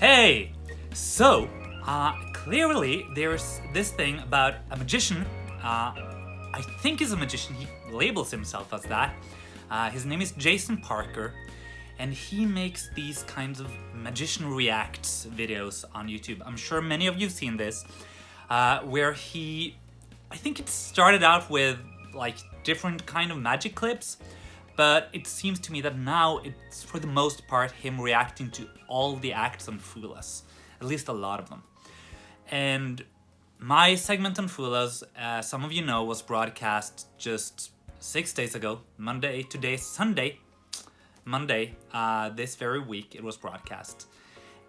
Hey! So, clearly there's this thing about a magician. I think he's a magician. He labels himself as that. His name is Jason Parker, and he makes these kinds of magician reacts videos on YouTube. I'm sure many of you've seen this, where I think it started out with like different kind of magic clips, but it seems to me that now it's for the most part him reacting to all the acts on Fool Us, at least a lot of them. And my segment on Fool Us, some of you know, was broadcast just 6 days ago. Today's Sunday, Monday, this very week it was broadcast.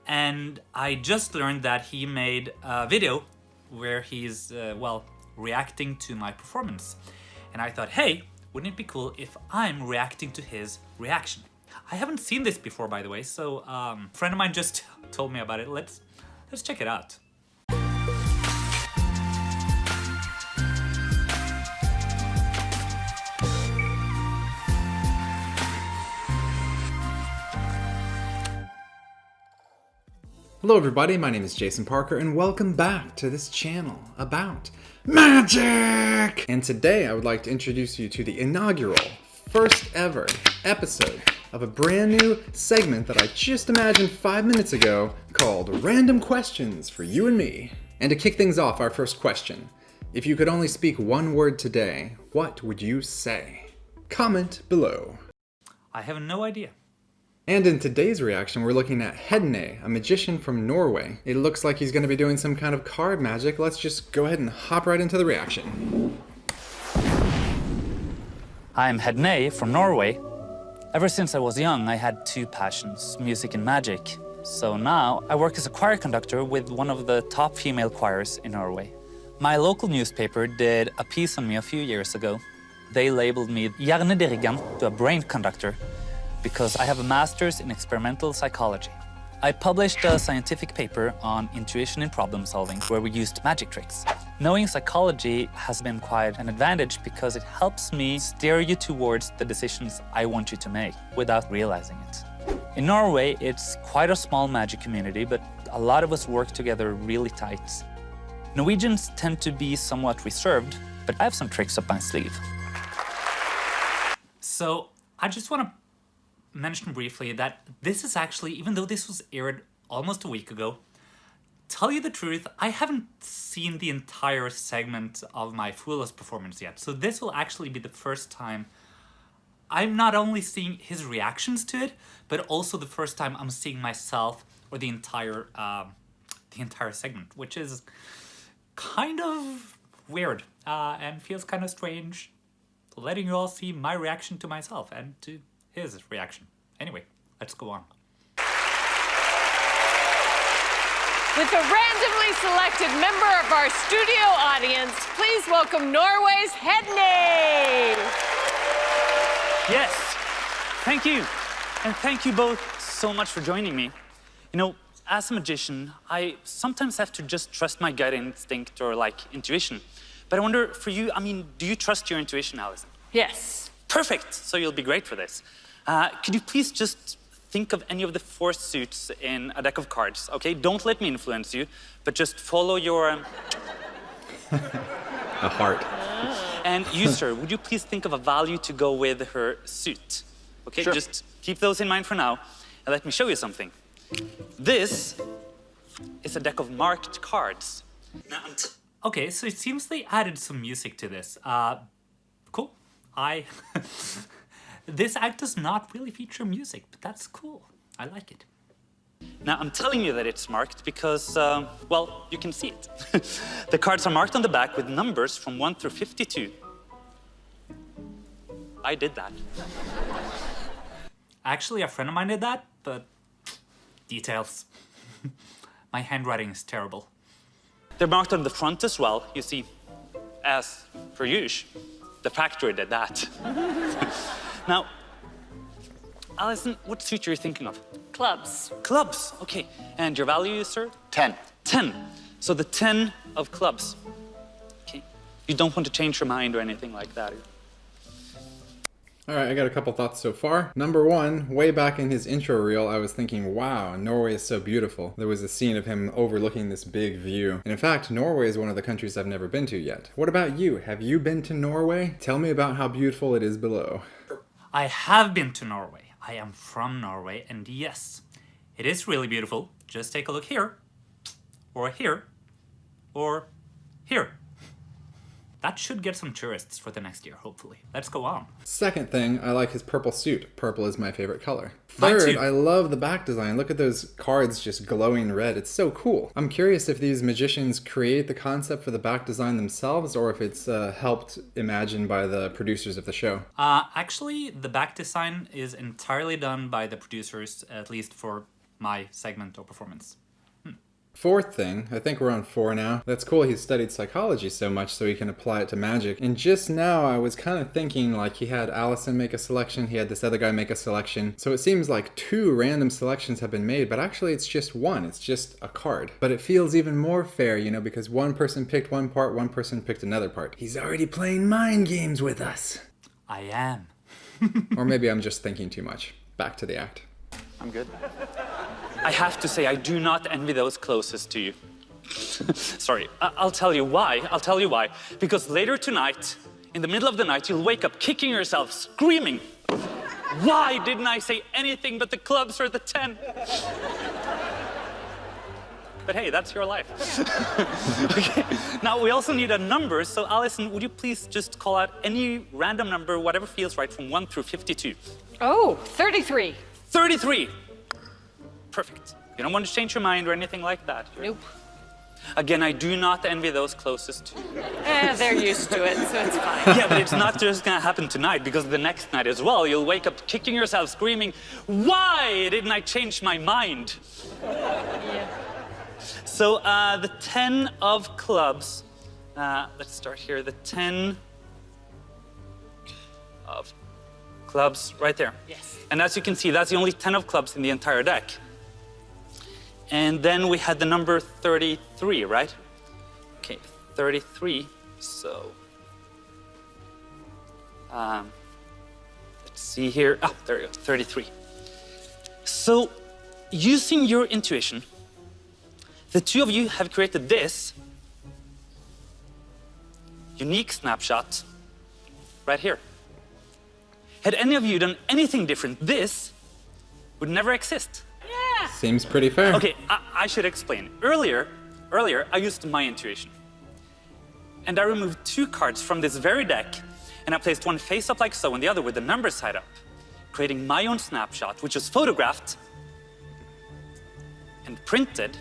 And I just learned that he made a video where he's, reacting to my performance. And I thought, hey, wouldn't it be cool if I'm reacting to his reaction? I haven't seen this before, by the way, so a friend of mine just told me about it. Let's check it out. Hello everybody, my name is Jason Parker and welcome back to this channel about magic! And today I would like to introduce you to the inaugural, first ever episode of a brand new segment that I just imagined 5 minutes ago called Random Questions for You and Me. And to kick things off, our first question. If you could only speak one word today, what would you say? Comment below. I have no idea. And in today's reaction, we're looking at Hedné, a magician from Norway. It looks like he's going to be doing some kind of card magic. Let's just go ahead and hop right into the reaction. I'm Hedné from Norway. Ever since I was young, I had two passions, music and magic. So now I work as a choir conductor with one of the top female choirs in Norway. My local newspaper did a piece on me a few years ago. They labeled me hjernedirigent, to a brain conductor, because I have a master's in experimental psychology. I published a scientific paper on intuition in problem solving where we used magic tricks. Knowing psychology has been quite an advantage because it helps me steer you towards the decisions I want you to make without realizing it. In Norway, it's quite a small magic community, but a lot of us work together really tight. Norwegians tend to be somewhat reserved, but I have some tricks up my sleeve. So I just want to mention briefly that this is actually, even though this was aired almost a week ago, tell you the truth, I haven't seen the entire segment of my Fool Us performance yet. So this will actually be the first time I'm not only seeing his reactions to it, but also the first time I'm seeing myself or the entire segment, which is kind of weird and feels kind of strange, letting you all see my reaction to myself and to his reaction. Anyway, let's go on. With a randomly selected member of our studio audience, please welcome Norway's Hedné. Yes, thank you. And thank you both so much for joining me. You know, as a magician, I sometimes have to just trust my gut instinct or intuition. But I wonder, for you, do you trust your intuition, Alison? Yes. Perfect, so you'll be great for this. Could you please just think of any of the 4 suits in a deck of cards, okay? Don't let me influence you, but just follow your... A heart. And you, sir, would you please think of a value to go with her suit? Okay, Sure. Just keep those in mind for now, and let me show you something. This is a deck of marked cards. Now, Okay, so it seems they added some music to this. Cool. This act does not really feature music, but that's cool. I like it. Now, I'm telling you that it's marked because, you can see it. The cards are marked on the back with numbers from 1 through 52. I did that. Actually, a friend of mine did that, but details. My handwriting is terrible. They're marked on the front as well, you see, as per usual. The factory did that. Now, Alison, what suit are you thinking of? Clubs. Clubs, okay. And your value, sir? 10. 10. So the 10 of clubs. Okay. You don't want to change your mind or anything like that. Alright, I got a couple thoughts so far. Number one, way back in his intro reel, I was thinking, wow, Norway is so beautiful. There was a scene of him overlooking this big view. And in fact, Norway is one of the countries I've never been to yet. What about you? Have you been to Norway? Tell me about how beautiful it is below. I have been to Norway. I am from Norway, and yes, it is really beautiful. Just take a look here, or here, or here. That should get some tourists for the next year, hopefully. Let's go on. Second thing, I like his purple suit. Purple is my favorite color. Mine Third, too. I love the back design. Look at those cards just glowing red. It's so cool. I'm curious if these magicians create the concept for the back design themselves or if it's helped imagined by the producers of the show. Actually, the back design is entirely done by the producers, at least for my segment or performance. Fourth thing, I think we're on 4 now. That's cool he studied psychology so much so he can apply it to magic. And just now I was kind of thinking like he had Allison make a selection, he had this other guy make a selection. So it seems like 2 random selections have been made, but actually it's just 1. It's just a card. But it feels even more fair, you know, because one person picked one part, one person picked another part. He's already playing mind games with us. I am. Or maybe I'm just thinking too much. Back to the act. I'm good. I have to say, I do not envy those closest to you. Sorry, I'll tell you why. I'll tell you why. Because later tonight, in the middle of the night, you'll wake up kicking yourself, screaming, "Why didn't I say anything but the clubs or the 10?" But hey, that's your life. Okay. Now, we also need a number, so Allison, would you please just call out any random number, whatever feels right, from 1 through 52? Oh, 33. 33! Perfect. You don't want to change your mind or anything like that. Nope. Again, I do not envy those closest to you. They're used to it, so it's fine. Yeah, but it's not just gonna happen tonight, because the next night as well, you'll wake up kicking yourself, screaming, "Why didn't I change my mind?" Yeah. So the 10 of clubs, let's start here. The 10 of clubs, right there. Yes. And as you can see, that's the only 10 of clubs in the entire deck. And then we had the number 33, right? Okay, 33, so... let's see here. Oh, there we go, 33. So, using your intuition, the 2 of you have created this unique snapshot right here. Had any of you done anything different, this would never exist. Yeah. Seems pretty fair. Okay, I should explain. Earlier, I used my intuition. And I removed 2 cards from this very deck, and I placed one face up like so, and the other with the number side up, creating my own snapshot, which was photographed and printed.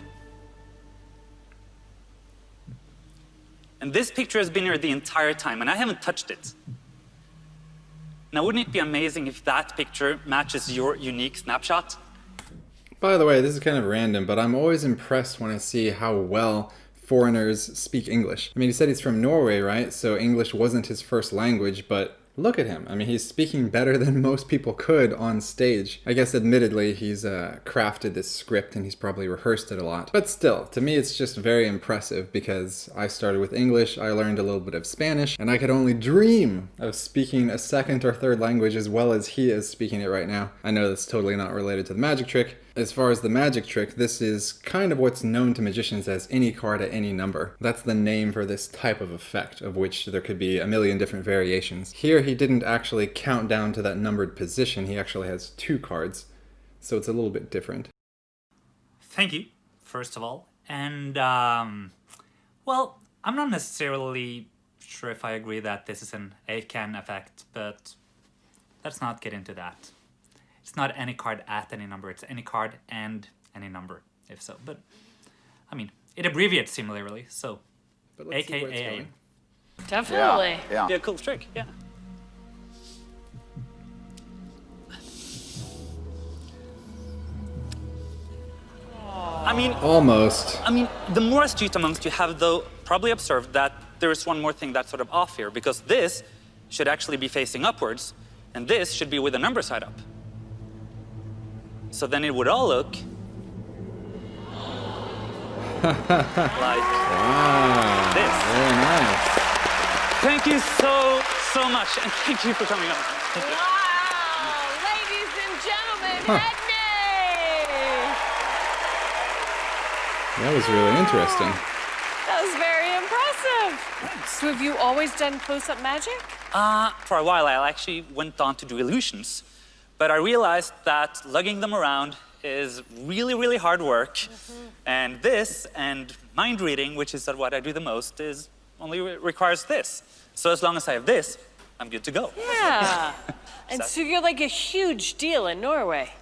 And this picture has been here the entire time, and I haven't touched it. Now, wouldn't it be amazing if that picture matches your unique snapshot? By the way, this is kind of random, but I'm always impressed when I see how well foreigners speak English. I mean, he said he's from Norway, right? So English wasn't his first language, but look at him. I mean, he's speaking better than most people could on stage. I guess admittedly, he's crafted this script and he's probably rehearsed it a lot. But still, to me, it's just very impressive because I started with English, I learned a little bit of Spanish, and I could only dream of speaking a second or third language as well as he is speaking it right now. I know that's totally not related to the magic trick. As far as the magic trick, this is kind of what's known to magicians as any card at any number. That's the name for this type of effect, of which there could be a million different variations. Here, he didn't actually count down to that numbered position. He actually has 2 cards, so it's a little bit different. Thank you, first of all. And, well, I'm not necessarily sure if I agree that this is an 8-can effect, but let's not get into that. It's not any card at any number, it's any card and any number, if so. But, I mean, it abbreviates similarly, so But let's see where it's AKA. going. Definitely. Yeah. Yeah, cool trick, yeah. I mean, Almost. the more astute amongst you have, though, probably observed that there is one more thing that's sort of off here, because this should actually be facing upwards, and this should be with the number side up. So then it would all look like Wow. this. Very nice. Thank you so much, and thank you for coming on. Wow! Ladies and gentlemen, Hedné! That was really interesting. That was very impressive. So have you always done close-up magic? For a while, I actually went on to do illusions, but I realized that lugging them around is really, really hard work. And this, and mind reading, which is what I do the most, is only requires this. So as long as I have this, I'm good to go. Yeah. And so you're like a huge deal in Norway.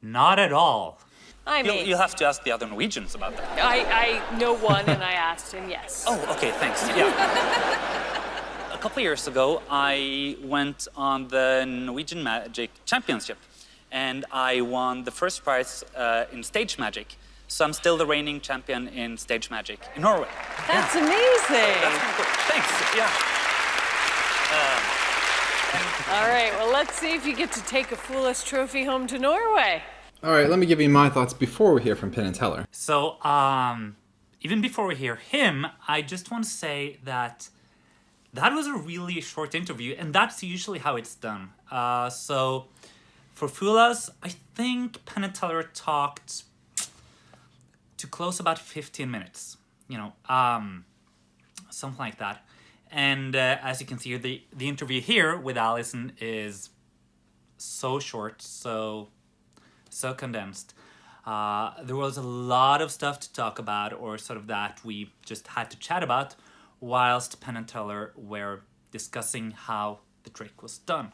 Not at all. I mean, You'll have to ask the other Norwegians about that. I know one, and I asked, and yes. Oh, okay, thanks. Yeah. A couple of years ago, I went on the Norwegian Magic Championship, and I won the first prize in stage magic. So I'm still the reigning champion in stage magic in Norway. That's amazing. That's kind of cool. Thanks. Yeah. All right, well, let's see if you get to take a Foolish trophy home to Norway. All right, let me give you my thoughts before we hear from Penn and Teller. So, even before we hear him, I just want to say that that was a really short interview, and that's usually how it's done. So, for Fulas, I think Penn and Teller talked to close about 15 minutes, something like that. And as you can see, the interview here with Allison is so short, so condensed. There was a lot of stuff to talk about, or sort of that we just had to chat about, whilst Penn and Teller were discussing how the trick was done.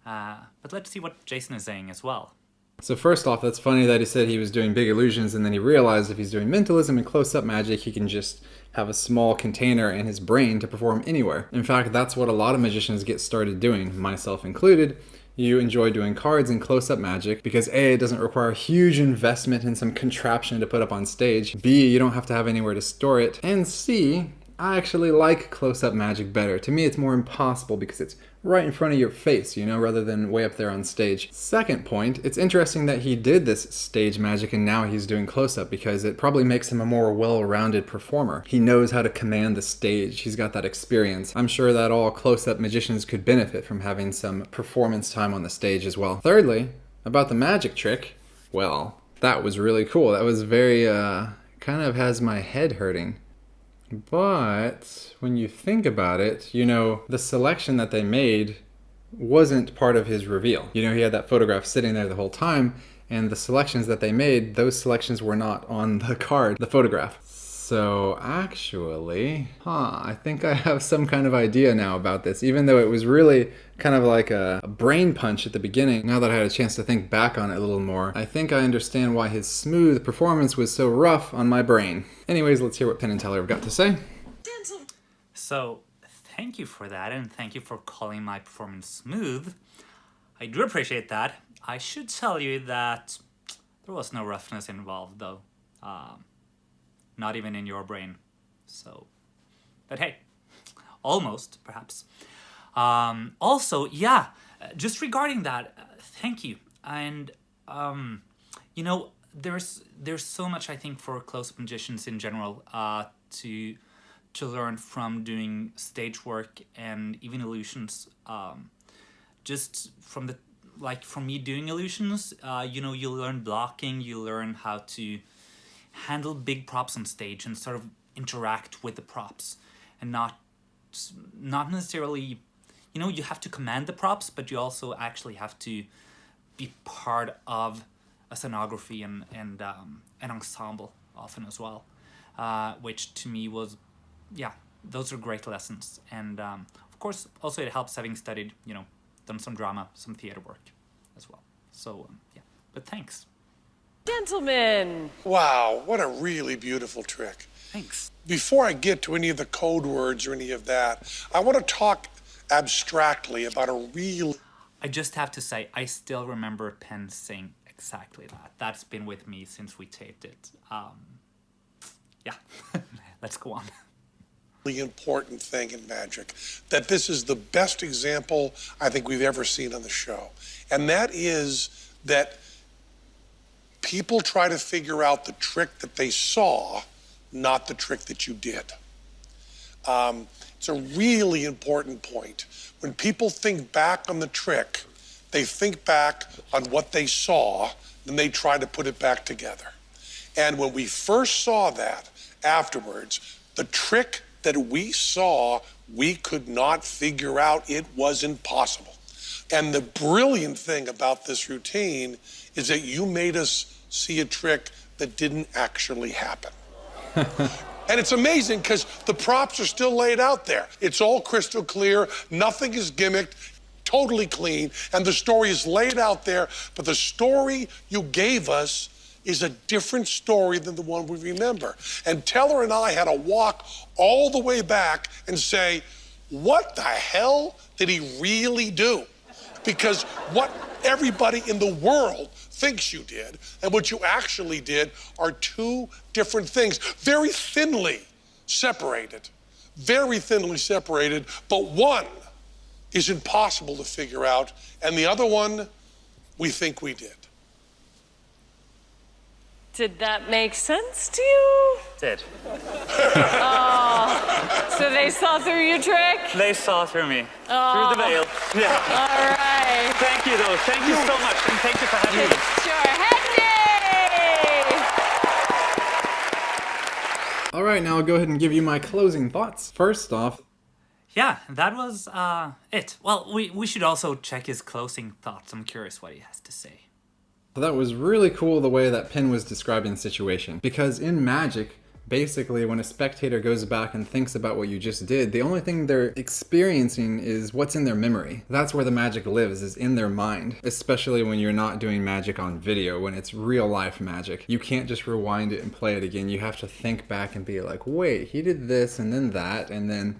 But let's see what Jason is saying as well. So first off, that's funny that he said he was doing big illusions, and then he realized if he's doing mentalism and close-up magic, he can just have a small container in his brain to perform anywhere. In fact, that's what a lot of magicians get started doing, myself included. You enjoy doing cards and close-up magic because A, it doesn't require a huge investment in some contraption to put up on stage. B, you don't have to have anywhere to store it. And C, I actually like close-up magic better. To me, it's more impossible because it's right in front of your face, rather than way up there on stage. Second point, it's interesting that he did this stage magic and now he's doing close-up because it probably makes him a more well-rounded performer. He knows how to command the stage. He's got that experience. I'm sure that all close-up magicians could benefit from having some performance time on the stage as well. Thirdly, about the magic trick, well, that was really cool. That was very, kind of has my head hurting. But when you think about it, the selection that they made wasn't part of his reveal. He had that photograph sitting there the whole time, and the selections that they made, those selections were not on the card, the photograph. So actually, I think I have some kind of idea now about this, even though it was really kind of like a brain punch at the beginning. Now that I had a chance to think back on it a little more, I think I understand why his smooth performance was so rough on my brain. Anyways, let's hear what Penn and Teller have got to say. So, thank you for that, and thank you for calling my performance smooth. I do appreciate that. I should tell you that there was no roughness involved, though. Not even in your brain. So, but hey, almost, perhaps. Also, yeah, just regarding that, thank you. And, there's so much, I think, for close-up magicians in general to learn from doing stage work and even illusions. Just from from me doing illusions, you learn blocking, you learn how to handle big props on stage and sort of interact with the props, and not necessarily, you have to command the props, but you also actually have to be part of a scenography and an ensemble often as well, which to me was, those are great lessons. And of course, also it helps having studied, done some drama, some theater work as well. So but thanks. Gentlemen. Wow, what a really beautiful trick. Thanks. Before I get to any of the code words or any of that, I want to talk abstractly about a real... I just have to say, I still remember Penn saying exactly that. That's been with me since we taped it. Let's go on. really important thing in magic, that this is the best example I think we've ever seen on the show. And that is that people try to figure out the trick that they saw, not the trick that you did. It's a really important point. When people think back on the trick, they think back on what they saw, then they try to put it back together. And when we first saw that afterwards, the trick that we saw, we could not figure out. It was impossible. And the brilliant thing about this routine is that you made us see a trick that didn't actually happen. And it's amazing because the props are still laid out there. It's all crystal clear, nothing is gimmicked, totally clean, and the story is laid out there, but the story you gave us is a different story than the one we remember. And Teller and I had to walk all the way back and say, what the hell did he really do? Because what everybody in the world thinks you did and what you actually did are two different things, very thinly separated, but one is impossible to figure out, and the other one, we think we did. Did that make sense to you? Did. So they saw through your trick? They saw through me. Through the veil. Yeah. All right. Thank you, though. Thank you so much, and thank you for having me. Sure. Hedné! All right, now I'll go ahead and give you my closing thoughts. First off, Yeah, that was it. Well, we should also check his closing thoughts. I'm curious what he has to say. that was really cool the way that Penn was describing the situation. Because in Magic, basically when a spectator goes back and thinks about what you just did, the only thing they're experiencing is what's in their memory. That's where the magic lives, is in their mind. Especially when you're not doing magic on video, when it's real life magic. You can't just rewind it and play it again. You have to think back and be like, wait, he did this and then that and then...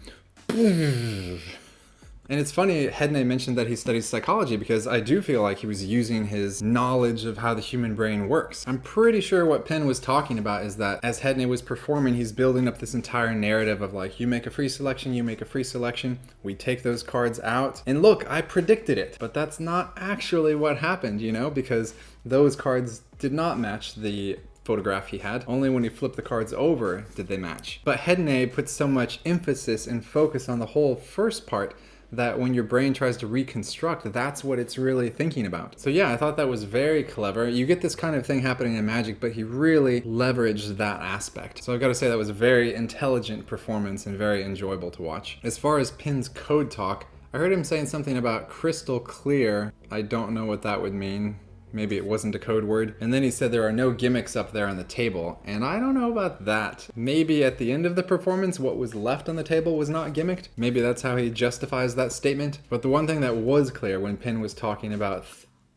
And it's funny, Hedné mentioned that he studies psychology because I do feel like he was using his knowledge of how the human brain works. I'm pretty sure what Penn was talking about is that as Hedné was performing, he's building up this entire narrative of like, you make a free selection, you make a free selection, we take those cards out, and look, I predicted it. But that's not actually what happened, you know, because those cards did not match the photograph he had. Only when he flipped the cards over did they match. But Hedné puts so much emphasis and focus on the whole first part that when your brain tries to reconstruct, that's what it's really thinking about. So yeah, I thought that was very clever. You get this kind of thing happening in Magic, but he really leveraged that aspect. So I've got to say that was a very intelligent performance and very enjoyable to watch. As far as Penn's code talk, I heard him saying something about crystal clear. I don't know what that would mean. Maybe it wasn't a code word. And then he said there are no gimmicks up there on the table. And I don't know about that. Maybe at the end of the performance, what was left on the table was not gimmicked. Maybe that's how he justifies that statement. But the one thing that was clear when Penn was talking about...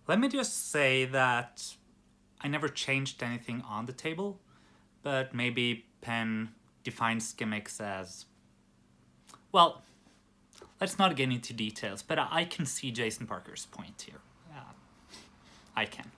Let me just say that I never changed anything on the table, but maybe Penn defines gimmicks as... Well, let's not get into details, but I can see Jason Parker's point here. I can.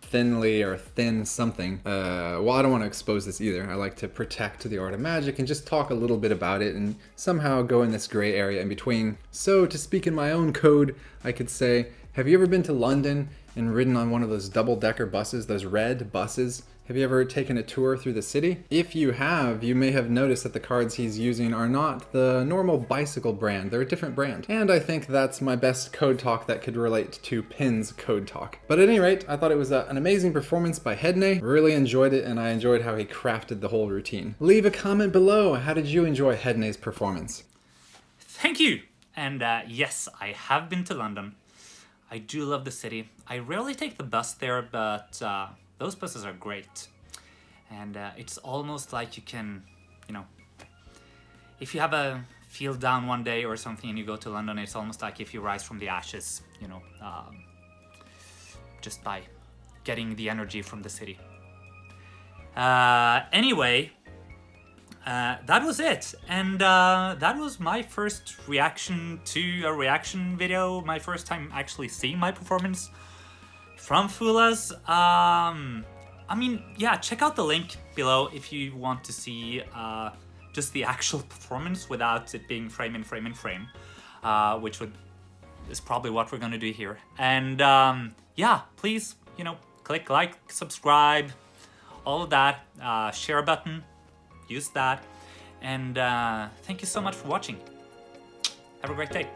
Thinly or thin something. Well, I don't want to expose this either. I like to protect the art of magic and just talk a little bit about it and somehow go in this gray area in between. So to speak in my own code, I could say, have you ever been to London and ridden on one of those double-decker buses, those red buses? Have you ever taken a tour through the city? If you have, you may have noticed that the cards he's using are not the normal bicycle brand. They're a different brand. And I think that's my best code talk that could relate to Penn's code talk. But at any rate, I thought it was an amazing performance by Hedné. Really enjoyed it, and I enjoyed how he crafted the whole routine. Leave a comment below. How did you enjoy Hedné's performance? Thank you! And yes, I have been to London. I do love the city. I rarely take the bus there, but those buses are great. And it's almost like you can, you know, if you have a field down one day or something and you go to London, it's almost like if you rise from the ashes, you know, just by getting the energy from the city. Anyway, that was it. And that was my first reaction to a reaction video, my first time actually seeing my performance from Fulas. I mean, yeah, check out the link below if you want to see just the actual performance without it being frame in frame in frame, which is probably what we're gonna do here. And yeah, please, you know, click like, subscribe, all of that, share button, use that. And thank you so much for watching. Have a great day.